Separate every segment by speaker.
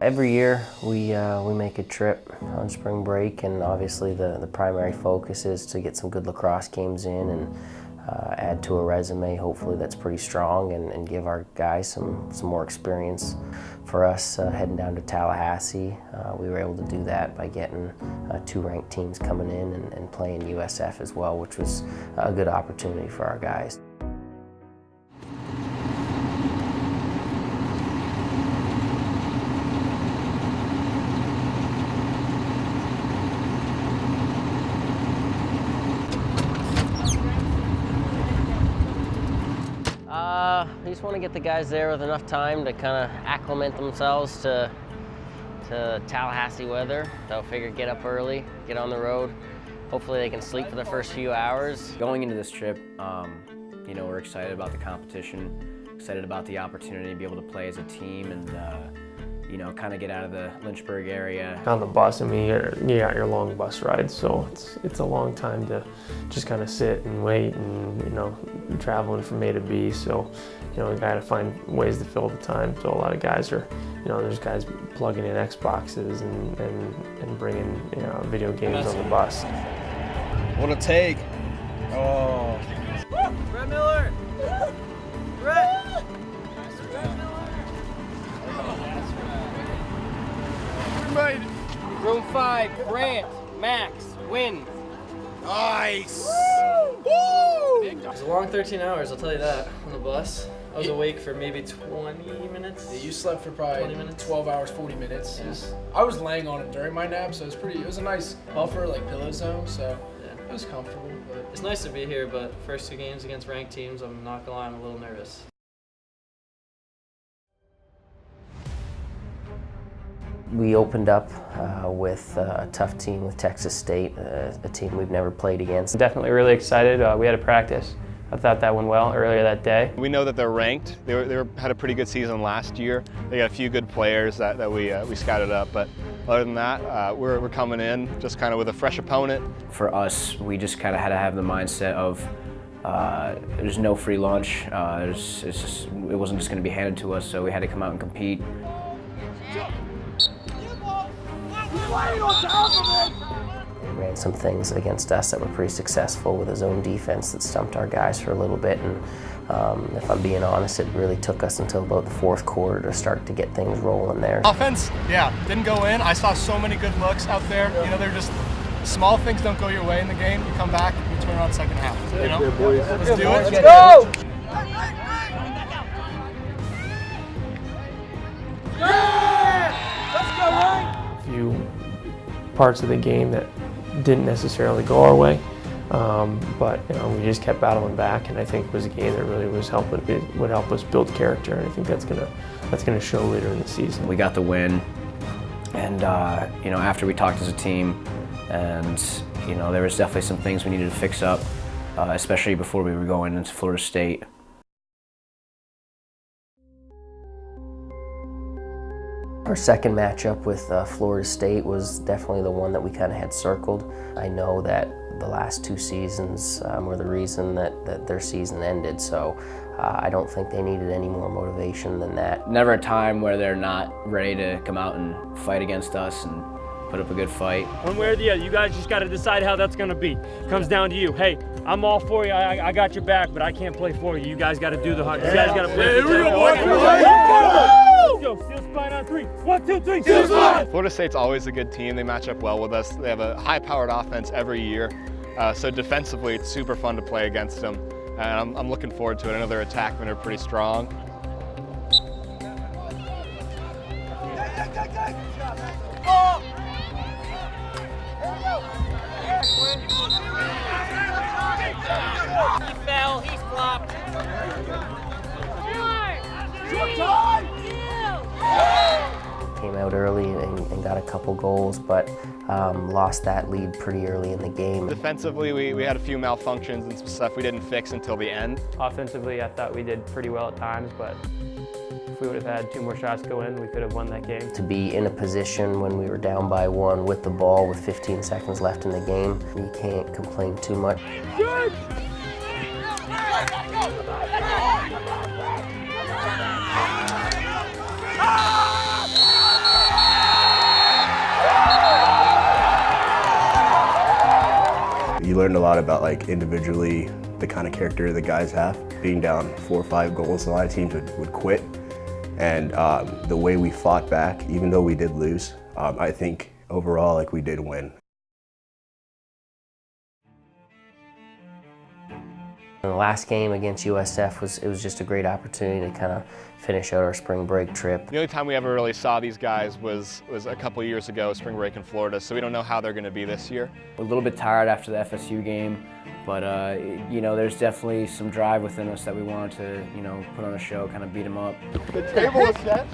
Speaker 1: Every year we make a trip on spring break, and obviously the primary focus is to get some good lacrosse games in and add to a resume, hopefully that's pretty strong, and give our guys some more experience. For us heading down to Tallahassee, we were able to do that by getting 2 ranked teams coming in and playing USF as well, which was a good opportunity for our guys. We just want to get the guys there with enough time to kind of acclimate themselves to Tallahassee weather. They'll figure get up early, get on the road. Hopefully they can sleep for the first few hours.
Speaker 2: Going into this trip, you know, we're excited about the competition, excited about the opportunity to be able to play as a team and you know, kind of get out of the Lynchburg area.
Speaker 3: On the bus, I mean, you got your long bus ride, so it's a long time to just kind of sit and wait and, you know, traveling from A to B, so, you know, we got to find ways to fill the time. So a lot of guys are, you know, there's guys plugging in Xboxes and bringing, you know, video games on the bus.
Speaker 4: What a take. Oh.
Speaker 5: Brett Miller! Brett! Room 5, Grant, Max, win.
Speaker 4: Nice!
Speaker 5: Woo!
Speaker 6: It was a long 13 hours, I'll tell you that, on the bus. I was awake for maybe 20 minutes.
Speaker 4: Yeah, you slept for probably 12 hours, 40 minutes.
Speaker 6: Yeah.
Speaker 4: I was laying on it during my nap, so it was a nice buffer, like pillow zone, so yeah, it was comfortable. But
Speaker 6: it's nice to be here, but first 2 games against ranked teams, I'm not gonna lie, I'm a little nervous.
Speaker 1: We opened up with a tough team with Texas State, a team we've never played against.
Speaker 3: Definitely really excited. We had a practice. I thought that went well earlier that day.
Speaker 7: We know that they're ranked. They had a pretty good season last year. They got a few good players that we scouted up, but other than that, we're coming in just kind of with a fresh opponent.
Speaker 2: For us, we just kind of had to have the mindset of there's no free lunch. It wasn't just going to be handed to us, so we had to come out and compete.
Speaker 1: He ran some things against us that were pretty successful with his own defense that stumped our guys for a little bit, and if I'm being honest, it really took us until about the 4th quarter to start to get things rolling there.
Speaker 8: Offense, yeah, didn't go in. I saw so many good looks out there. You know, they're just small things don't go your way in the game. You come back, you turn around second half. You know, let's do it.
Speaker 5: Let's go! Yeah! Let's go, Ryan!
Speaker 3: A few parts of the game that didn't necessarily go our way, but you know, we just kept battling back, and I think it was a game that really would help us build character, and I think that's gonna show later in the season.
Speaker 2: We got the win, and you know, after we talked as a team, and you know, there was definitely some things we needed to fix up, especially before we were going into Florida State.
Speaker 1: Our second matchup with Florida State was definitely the one that we kind of had circled. I know that the last 2 seasons were the reason that their season ended, so I don't think they needed any more motivation than that.
Speaker 2: Never a time where they're not ready to come out and fight against us and put up a good fight.
Speaker 9: One way or the other, you guys just got to decide how that's going to be. It comes down to you. Hey, I'm all for you. I got your back, but I can't play for you. You guys got to do the hard. You guys got to play. Let's go. Steel spine on 3. 1, 2, 3. Steel spine.
Speaker 7: Florida State's always a good team. They match up well with us. They have a high-powered offense every year, so defensively it's super fun to play against them. And I'm looking forward to it. I know their attackmen are pretty strong.
Speaker 5: He fell, he's flopped.
Speaker 1: Came out early and got a couple goals, but lost that lead pretty early in the game.
Speaker 7: Defensively, we had a few malfunctions and some stuff we didn't fix until the end.
Speaker 3: Offensively, I thought we did pretty well at times, but if we would have had 2 more shots go in, we could have won that game.
Speaker 1: To be in a position when we were down by 1 with the ball with 15 seconds left in the game, you can't complain too much.
Speaker 5: Good.
Speaker 10: You learned a lot about like individually the kind of character the guys have. Being down 4 or 5 goals, a lot of teams would quit. And the way we fought back, even though we did lose, I think overall like we did win.
Speaker 1: The last game against USF was just a great opportunity to kind of finish out our spring break trip.
Speaker 7: The only time we ever really saw these guys was a couple years ago, spring break in Florida, so we don't know how they're going to be this year.
Speaker 2: We're a little bit tired after the FSU game, but you know, there's definitely some drive within us that we wanted to, you know, put on a show, kind of beat them up.
Speaker 8: The table is set.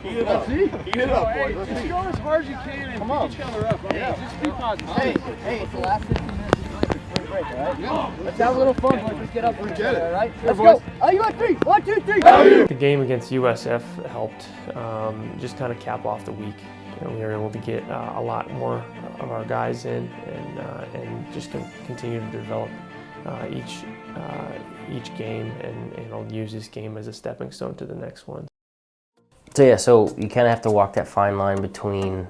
Speaker 8: Eat it up. Eat it up, boys. Let's
Speaker 5: Just go as hard as you can and beat each other up. Yeah. Just keep positive.
Speaker 6: Hey, it's the last 15 minutes of spring break, all right? Yeah. Let's have a little fun, boys. Let's get up for each other, all right? Let's go. Oh, you got 3. 1, 2, 3.
Speaker 3: The game against USF helped just kind of cap off the week. You know, we were able to get a lot more of our guys in and just continue to develop each game and I'll use this game as a stepping stone to the next one.
Speaker 1: So yeah, so you kind of have to walk that fine line between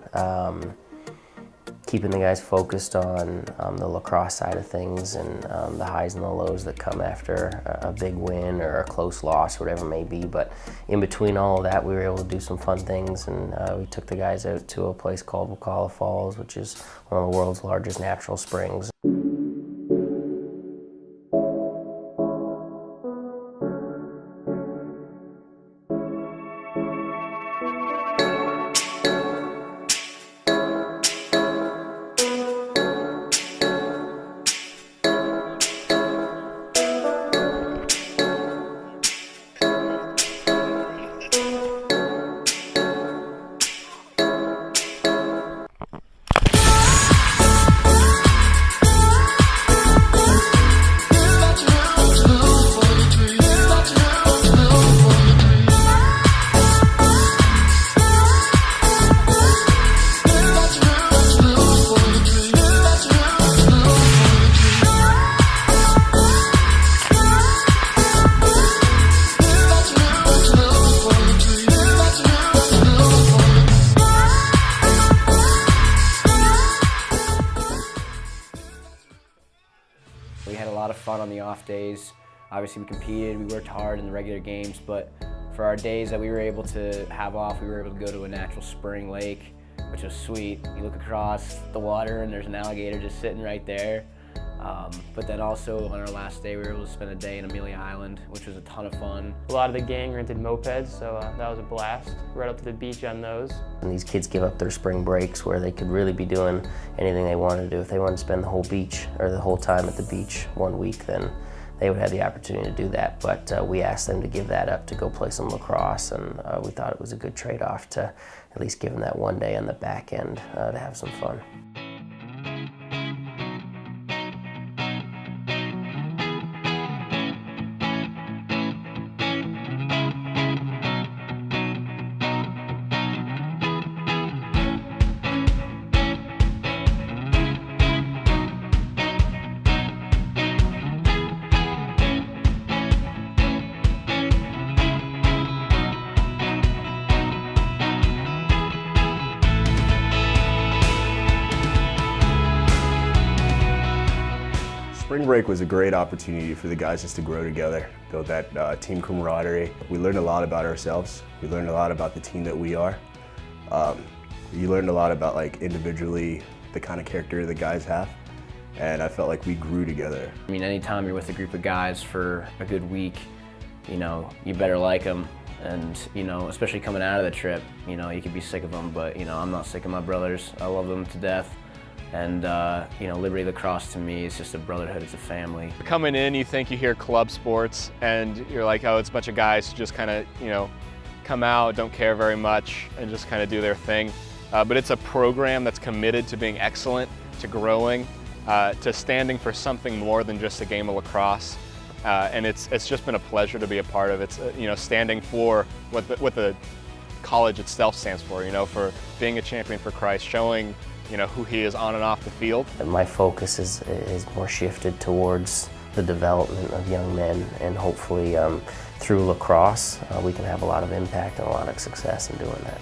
Speaker 1: keeping the guys focused on the lacrosse side of things and the highs and the lows that come after a big win or a close loss, whatever it may be. But in between all of that, we were able to do some fun things, and we took the guys out to a place called Wacala Falls, which is one of the world's largest natural springs.
Speaker 2: We had a lot of fun on the off days. Obviously we competed, we worked hard in the regular games, but for our days that we were able to have off, we were able to go to a natural spring lake, which was sweet. You look across the water and there's an alligator just sitting right there. But then also on our last day, we were able to spend a day in Amelia Island, which was a ton of fun.
Speaker 3: A lot of the gang rented mopeds, so that was a blast. Right up to the beach on those.
Speaker 1: And these kids give up their spring breaks where they could really be doing anything they wanted to do. If they wanted to spend the whole beach or the whole time at the beach 1 week, then they would have the opportunity to do that. But we asked them to give that up to go play some lacrosse, and we thought it was a good trade-off to at least give them that one day on the back end to have some fun.
Speaker 10: Spring break was a great opportunity for the guys just to grow together, build that team camaraderie. We learned a lot about ourselves. We learned a lot about the team that we are. You learned a lot about like individually the kind of character the guys have, and I felt like we grew together.
Speaker 2: I mean, anytime you're with a group of guys for a good week, you know, you better like them. And, you know, especially coming out of the trip, you know, you could be sick of them, but, you know, I'm not sick of my brothers. I love them to death. And, you know, Liberty Lacrosse to me is just a brotherhood, it's a family.
Speaker 7: Coming in, you think you hear club sports, and you're like, oh, it's a bunch of guys who just kind of, you know, come out, don't care very much, and just kind of do their thing. But it's a program that's committed to being excellent, to growing, to standing for something more than just a game of lacrosse. And it's just been a pleasure to be a part of. It's, you know, standing for what the college itself stands for, you know, for being a champion for Christ, showing, you know, who he is on and off the field.
Speaker 1: My focus is more shifted towards the development of young men, and hopefully through lacrosse we can have a lot of impact and a lot of success in doing that.